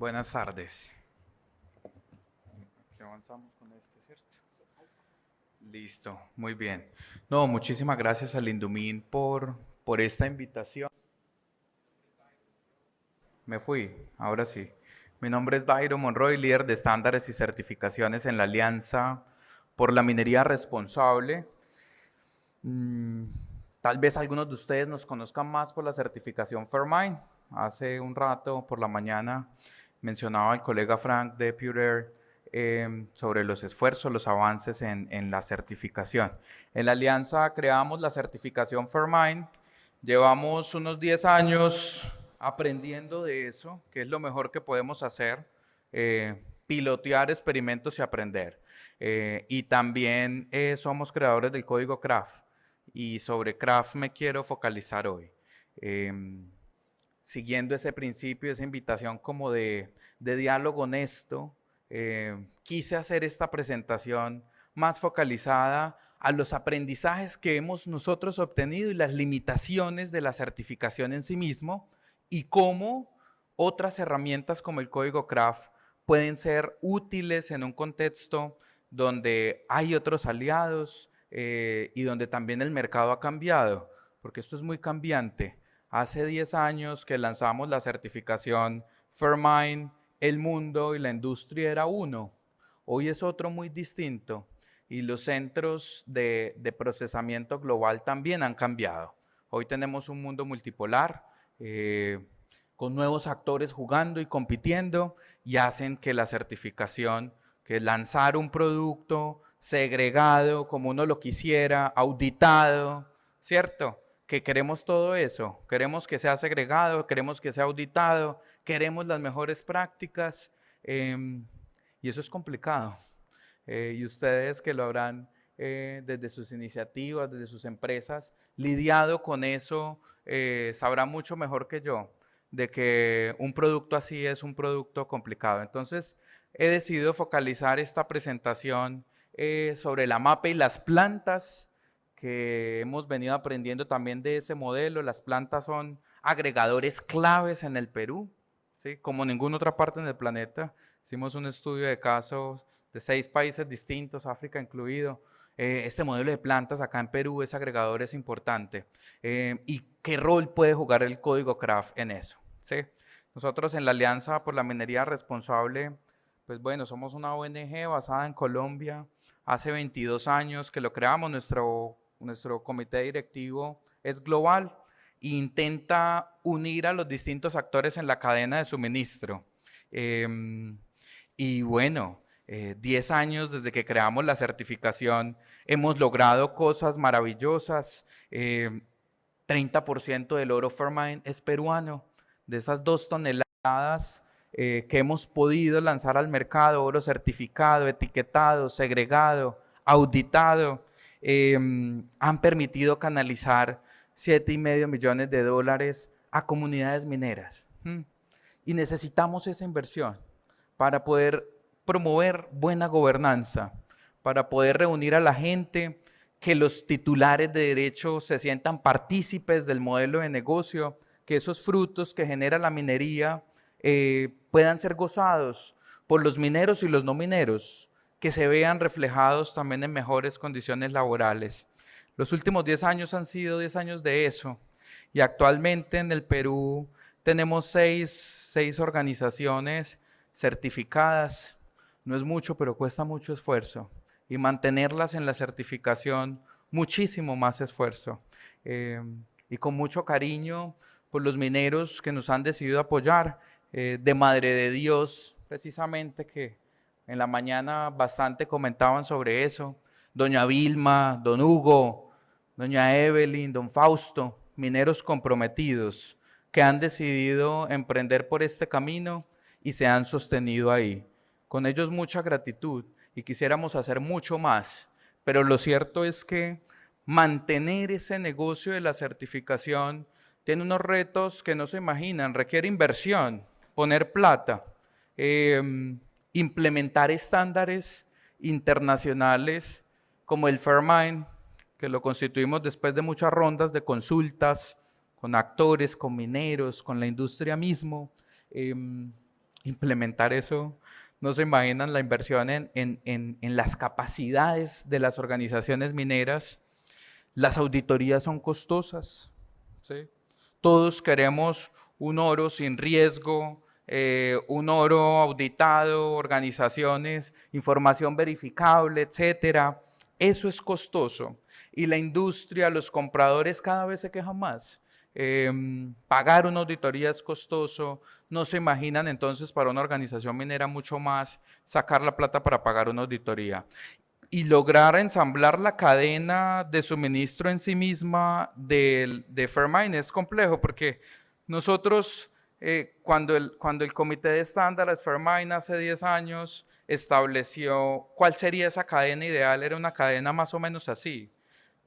Buenas tardes. Aquí avanzamos con este, ¿cierto? Listo, muy bien. No, muchísimas gracias al Indumín por esta invitación. Me fui, ahora sí. Mi nombre es Dairo Monroy, líder de estándares y certificaciones en la Alianza por la Minería Responsable. Mm, Tal vez algunos de ustedes nos conozcan más por la certificación Fairmine. Hace un rato, por la mañana, mencionaba el colega Frank de Pure sobre los esfuerzos, los avances en la certificación. En la alianza creamos la certificación Fairmine. Llevamos unos 10 años aprendiendo de eso, que es lo mejor que podemos hacer, pilotear experimentos y aprender. Y también somos creadores del código CRAFT y sobre craft me quiero focalizar hoy. Siguiendo ese principio, esa invitación como de diálogo honesto, quise hacer esta presentación más focalizada a los aprendizajes que hemos nosotros obtenido y las limitaciones de la certificación en sí mismo y cómo otras herramientas como el código craft pueden ser útiles en un contexto donde hay otros aliados, y donde también el mercado ha cambiado, porque esto es muy cambiante. Hace 10 años que lanzamos la certificación Fairmine, el mundo y la industria era uno. Hoy es otro muy distinto y los centros de procesamiento global también han cambiado. Hoy tenemos un mundo multipolar, con nuevos actores jugando y compitiendo y hacen que la certificación, que lanzar un producto segregado como uno lo quisiera, auditado, ¿cierto? Que queremos todo eso, queremos que sea segregado, queremos que sea auditado, queremos las mejores prácticas, y eso es complicado. Y ustedes que lo habrán desde sus iniciativas, desde sus empresas, lidiado con eso, sabrán mucho mejor que yo de que un producto así es un producto complicado. Entonces, he decidido focalizar esta presentación sobre la MAPE y las plantas que hemos venido aprendiendo también de ese modelo. Las plantas son agregadores claves en el Perú, ¿sí? Como ninguna otra parte en el planeta. Hicimos un estudio de casos de 6 países distintos, África incluido. Este modelo de plantas acá en Perú, ese agregador es importante. ¿Y qué rol puede jugar el código CRAFT en eso? ¿Sí? Nosotros en la Alianza por la Minería Responsable, pues bueno, somos una ONG basada en Colombia. Hace 22 años que lo creamos, nuestro comité directivo es global e intenta unir a los distintos actores en la cadena de suministro. Y bueno, 10 años desde que creamos la certificación, hemos logrado cosas maravillosas. 30% del oro Fairmine es peruano. De esas 2 toneladas que hemos podido lanzar al mercado, oro certificado, etiquetado, segregado, auditado, han permitido canalizar $7,5 millones a comunidades mineras. Y necesitamos esa inversión para poder promover buena gobernanza, para poder reunir a la gente, que los titulares de derecho se sientan partícipes del modelo de negocio, que esos frutos que genera la minería puedan ser gozados por los mineros y los no mineros, que se vean reflejados también en mejores condiciones laborales. Los últimos 10 años han sido 10 años de eso y actualmente en el Perú tenemos seis organizaciones certificadas. No es mucho, pero cuesta mucho esfuerzo. Y mantenerlas en la certificación, muchísimo más esfuerzo. Y con mucho cariño por los mineros que nos han decidido apoyar, de Madre de Dios, precisamente, que en la mañana bastante comentaban sobre eso. Doña Vilma, don Hugo, doña Evelyn, don Fausto, mineros comprometidos que han decidido emprender por este camino y se han sostenido ahí. Con ellos mucha gratitud y quisiéramos hacer mucho más, pero lo cierto es que mantener ese negocio de la certificación tiene unos retos que no se imaginan, requiere inversión, poner plata, implementar estándares internacionales como el Fairmine, que lo constituimos después de muchas rondas de consultas con actores, con mineros, con la industria mismo. implementar eso, no se imaginan la inversión en las capacidades de las organizaciones mineras. Las auditorías son costosas, ¿sí? Todos queremos un oro sin riesgo, un oro auditado, organizaciones, información verificable, etcétera. Eso es costoso. Y la industria, los compradores cada vez se quejan más. Pagar una auditoría es costoso. No se imaginan entonces para una organización minera mucho más sacar la plata para pagar una auditoría y lograr ensamblar la cadena de suministro en sí misma de Fairmine es complejo porque nosotros, cuando el comité de estándares Fairmine hace 10 años estableció cuál sería esa cadena ideal, era una cadena más o menos así,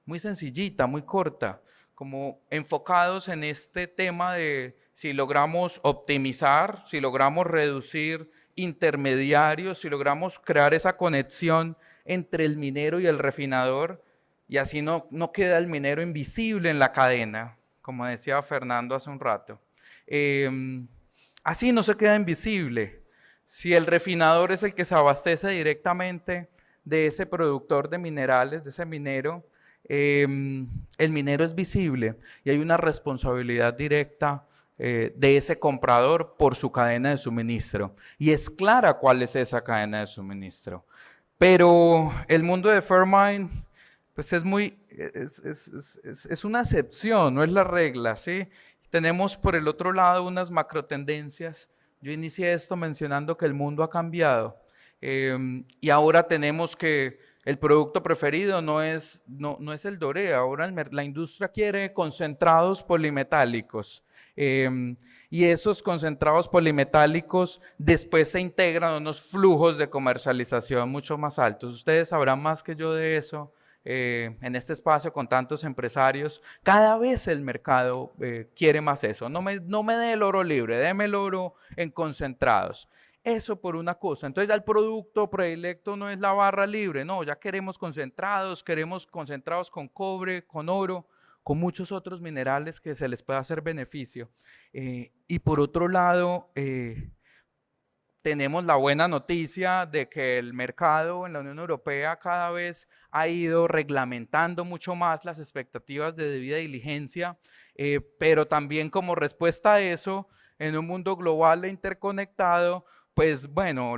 muy sencillita, muy corta, como enfocados en este tema de si logramos optimizar, si logramos reducir intermediarios, si logramos crear esa conexión entre el minero y el refinador, y así no queda el minero invisible en la cadena, como decía Fernando hace un rato. Así no se queda invisible. Si el refinador es el que se abastece directamente de ese productor de minerales, de ese minero, el minero es visible y hay una responsabilidad directa de ese comprador por su cadena de suministro. Y es clara cuál es esa cadena de suministro. Pero el mundo de Fairmine, pues es una excepción, no es la regla, ¿sí? Tenemos por el otro lado unas macro tendencias. Yo inicié esto mencionando que el mundo ha cambiado y ahora tenemos que el producto preferido no es el doré, ahora la industria quiere concentrados polimetálicos. Y esos concentrados polimetálicos después se integran a unos flujos de comercialización mucho más altos. Ustedes sabrán más que yo de eso en este espacio con tantos empresarios. Cada vez el mercado quiere más eso. No me dé el oro libre, déme el oro en concentrados. Eso por una cosa. Entonces ya el producto predilecto no es la barra libre, no, ya queremos concentrados con cobre, con oro, con muchos otros minerales que se les pueda hacer beneficio. Y por otro lado, tenemos la buena noticia de que el mercado en la Unión Europea cada vez ha ido reglamentando mucho más las expectativas de debida diligencia, pero también como respuesta a eso, en un mundo global e interconectado, pues bueno,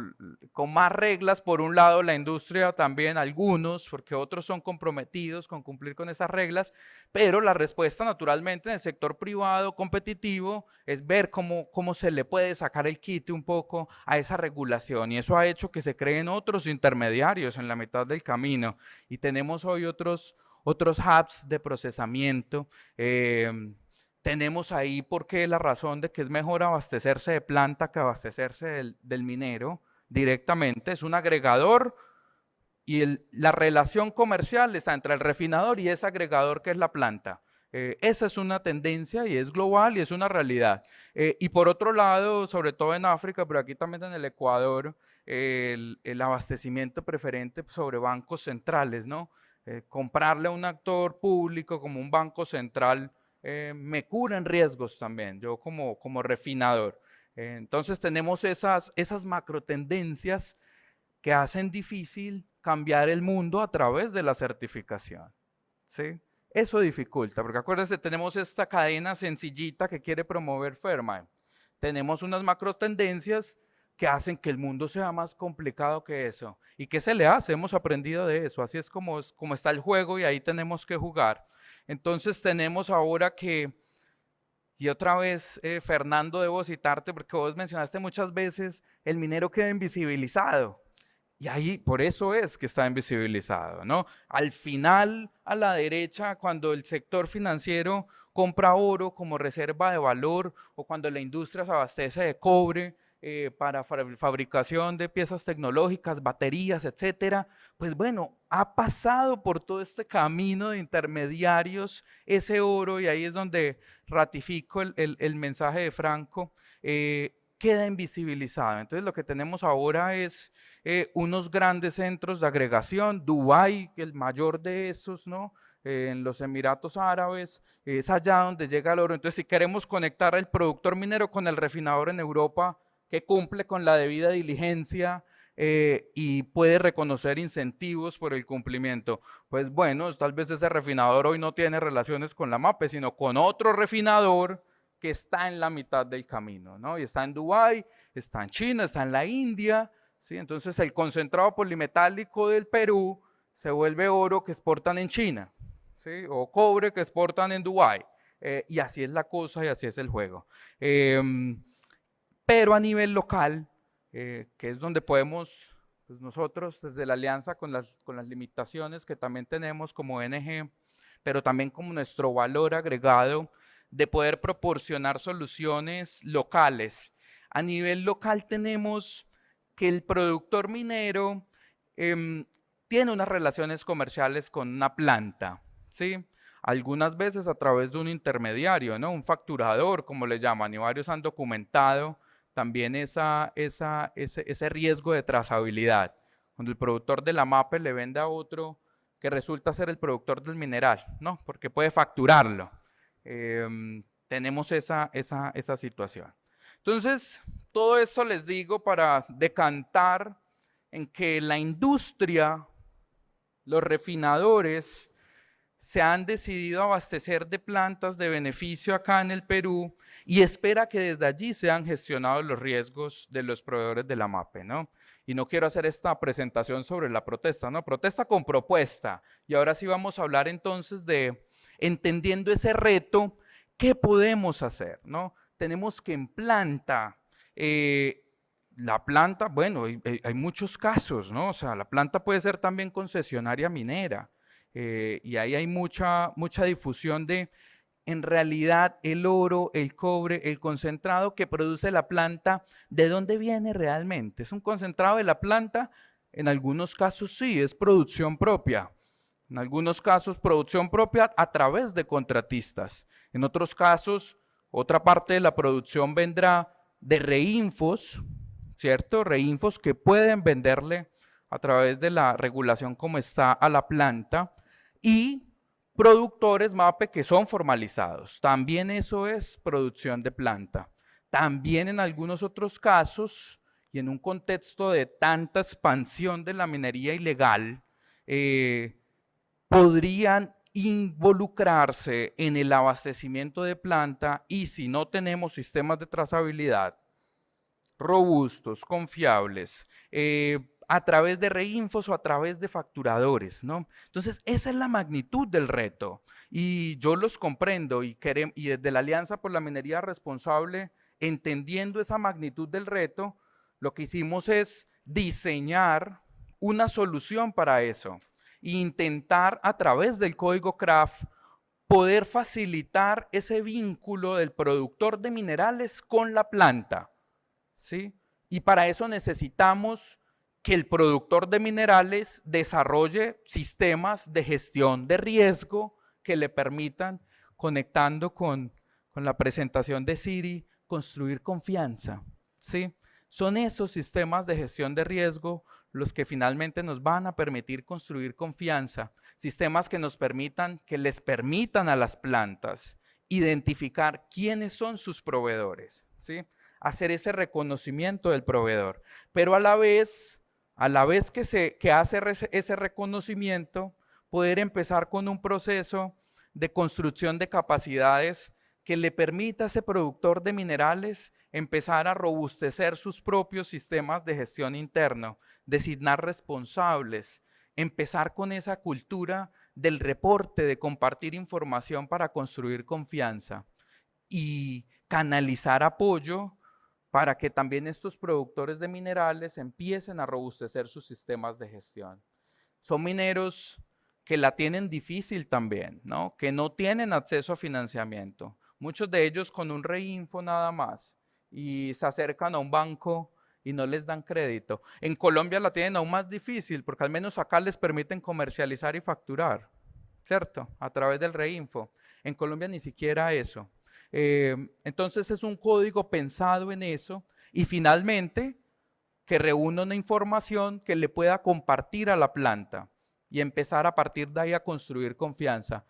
con más reglas, por un lado la industria también, algunos, porque otros son comprometidos con cumplir con esas reglas, pero la respuesta naturalmente en el sector privado competitivo es ver cómo se le puede sacar el quite un poco a esa regulación y eso ha hecho que se creen otros intermediarios en la mitad del camino y tenemos hoy otros hubs de procesamiento. Tenemos ahí porque la razón de que es mejor abastecerse de planta que abastecerse del minero directamente. Es un agregador y la relación comercial está entre el refinador y ese agregador que es la planta. Esa es una tendencia y es global y es una realidad. Y por otro lado, sobre todo en África, pero aquí también en el Ecuador, el abastecimiento preferente sobre bancos centrales, ¿no? Comprarle a un actor público como un banco central me curan riesgos también, yo como refinador. Entonces tenemos esas macro tendencias que hacen difícil cambiar el mundo a través de la certificación. ¿Sí? Eso dificulta, porque acuérdense, tenemos esta cadena sencillita que quiere promover Fairmine. Tenemos unas macro tendencias que hacen que el mundo sea más complicado que eso. ¿Y qué se le hace? Hemos aprendido de eso. Así es como está el juego y ahí tenemos que jugar. Entonces tenemos ahora que, y otra vez, Fernando, debo citarte porque vos mencionaste muchas veces, el minero queda invisibilizado. Y ahí, por eso es que está invisibilizado, ¿no? Al final, a la derecha, cuando el sector financiero compra oro como reserva de valor o cuando la industria se abastece de cobre para fabricación de piezas tecnológicas, baterías, etcétera, pues bueno, ha pasado por todo este camino de intermediarios ese oro y ahí es donde ratifico el mensaje de Franco, queda invisibilizado. Entonces lo que tenemos ahora es unos grandes centros de agregación, Dubái, el mayor de esos, ¿no? En los Emiratos Árabes, es allá donde llega el oro. Entonces, si queremos conectar el productor minero con el refinador en Europa, que cumple con la debida diligencia y puede reconocer incentivos por el cumplimiento. Pues bueno, tal vez ese refinador hoy no tiene relaciones con la MAPE, sino con otro refinador que está en la mitad del camino, ¿no? Y está en Dubái, está en China, está en la India, ¿sí? Entonces el concentrado polimetálico del Perú se vuelve oro que exportan en China, ¿sí? O cobre que exportan en Dubái. Y así es la cosa y así es el juego. Pero a nivel local, que es donde podemos, pues nosotros desde la alianza con las limitaciones que también tenemos como ONG, pero también como nuestro valor agregado de poder proporcionar soluciones locales. A nivel local tenemos que el productor minero tiene unas relaciones comerciales con una planta, ¿sí? Algunas veces a través de un intermediario, ¿no? Un facturador, como le llaman, y varios han documentado también ese riesgo de trazabilidad. Cuando el productor de la MAPE le vende a otro que resulta ser el productor del mineral, ¿no? Porque puede facturarlo. Tenemos esa situación. Entonces, todo esto les digo para decantar en que la industria, los refinadores, se han decidido abastecer de plantas de beneficio acá en el Perú y espera que desde allí sean gestionados los riesgos de los proveedores de la MAPE, ¿no? Y no quiero hacer esta presentación sobre la protesta, ¿no? Protesta con propuesta. Y ahora sí vamos a hablar entonces de, entendiendo ese reto, ¿qué podemos hacer, no? Tenemos que en planta, la planta, bueno, hay muchos casos, ¿no? O sea, la planta puede ser también concesionaria minera. Y ahí hay mucha difusión de, en realidad, el oro, el cobre, el concentrado que produce la planta, ¿de dónde viene realmente? ¿Es un concentrado de la planta? En algunos casos sí, es producción propia. En algunos casos, producción propia a través de contratistas. En otros casos, otra parte de la producción vendrá de reinfos, ¿cierto? Reinfos que pueden venderle a través de la regulación como está a la planta y productores MAPE que son formalizados. También eso es producción de planta. También en algunos otros casos y en un contexto de tanta expansión de la minería ilegal, podrían involucrarse en el abastecimiento de planta y si no tenemos sistemas de trazabilidad robustos, confiables, a través de reinfos o a través de facturadores, ¿no? Entonces, esa es la magnitud del reto y yo los comprendo y desde la Alianza por la Minería Responsable, entendiendo esa magnitud del reto, lo que hicimos es diseñar una solución para eso e intentar a través del código CRAF poder facilitar ese vínculo del productor de minerales con la planta, ¿sí? Y para eso necesitamos que el productor de minerales desarrolle sistemas de gestión de riesgo que le permitan, conectando con la presentación de Siri, construir confianza, ¿sí? Son esos sistemas de gestión de riesgo los que finalmente nos van a permitir construir confianza, sistemas que nos permitan, que les permitan a las plantas identificar quiénes son sus proveedores, ¿sí? Hacer ese reconocimiento del proveedor, pero a la vez que hace ese reconocimiento, poder empezar con un proceso de construcción de capacidades que le permita a ese productor de minerales empezar a robustecer sus propios sistemas de gestión interno, designar responsables, empezar con esa cultura del reporte, de compartir información para construir confianza y canalizar apoyo para que también estos productores de minerales empiecen a robustecer sus sistemas de gestión. Son mineros que la tienen difícil también, ¿no? Que no tienen acceso a financiamiento. Muchos de ellos con un reinfo nada más y se acercan a un banco y no les dan crédito. En Colombia la tienen aún más difícil porque al menos acá les permiten comercializar y facturar, ¿cierto? A través del reinfo. En Colombia ni siquiera eso. Entonces es un código pensado en eso y finalmente que reúna una información que le pueda compartir a la planta y empezar a partir de ahí a construir confianza.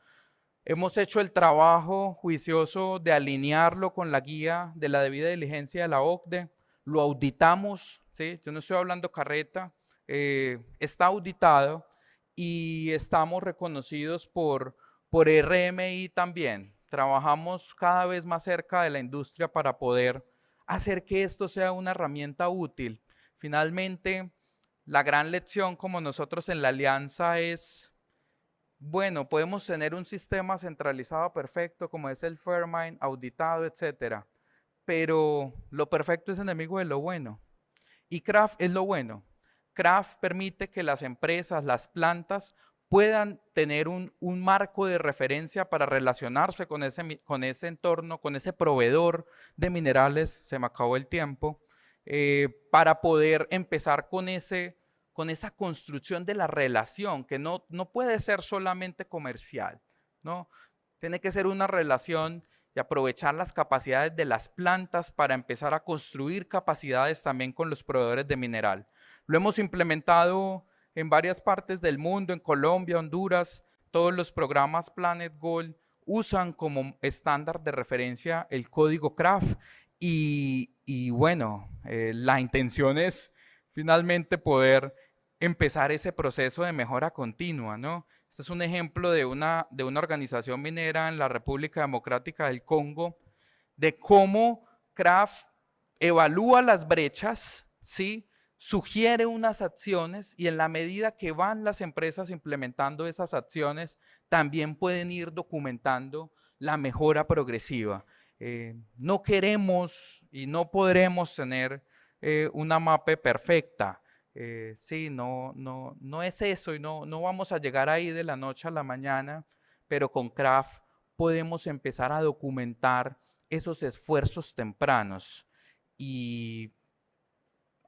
Hemos hecho el trabajo juicioso de alinearlo con la guía de la debida diligencia de la OCDE. lo auditamos, ¿sí? Yo no estoy hablando carreta, está auditado y estamos reconocidos por RMI también. Trabajamos cada vez más cerca de la industria para poder hacer que esto sea una herramienta útil. Finalmente, la gran lección como nosotros en la alianza es, bueno, podemos tener un sistema centralizado perfecto como es el Fairmind, auditado, etcétera, pero lo perfecto es enemigo de lo bueno. Y Craft es lo bueno. Craft permite que las empresas, las plantas, puedan tener un marco de referencia para relacionarse con ese entorno, con ese proveedor de minerales, se me acabó el tiempo, para poder empezar con esa construcción de la relación, que no puede ser solamente comercial, ¿no? Tiene que ser una relación y aprovechar las capacidades de las plantas para empezar a construir capacidades también con los proveedores de mineral. Lo hemos implementado en varias partes del mundo, en Colombia, Honduras, todos los programas Planet Gold usan como estándar de referencia el código CRAFT y bueno, la intención es finalmente poder empezar ese proceso de mejora continua, ¿no? Este es un ejemplo de una organización minera en la República Democrática del Congo, de cómo Kraft evalúa las brechas, ¿sí? Sugiere unas acciones y en la medida que van las empresas implementando esas acciones, también pueden ir documentando la mejora progresiva. No queremos y no podremos tener una MAPE perfecta. Sí, no es eso y no vamos a llegar ahí de la noche a la mañana, pero con Craft podemos empezar a documentar esos esfuerzos tempranos y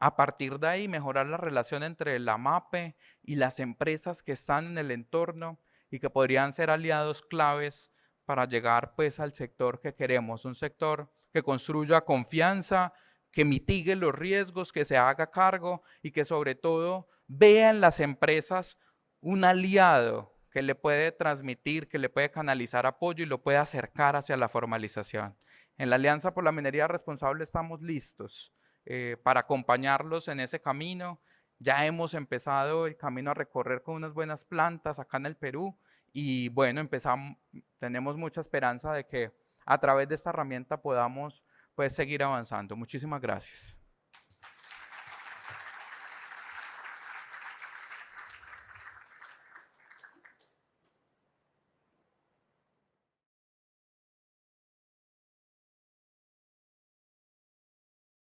a partir de ahí mejorar la relación entre la MAPE y las empresas que están en el entorno y que podrían ser aliados claves para llegar pues al sector que queremos, un sector que construya confianza, que mitigue los riesgos, que se haga cargo y que sobre todo vea en las empresas un aliado que le puede transmitir, que le puede canalizar apoyo y lo puede acercar hacia la formalización. En la Alianza por la Minería Responsable estamos listos para acompañarlos en ese camino. Ya hemos empezado el camino a recorrer con unas buenas plantas acá en el Perú y bueno, tenemos mucha esperanza de que a través de esta herramienta podamos pues seguir avanzando. Muchísimas gracias.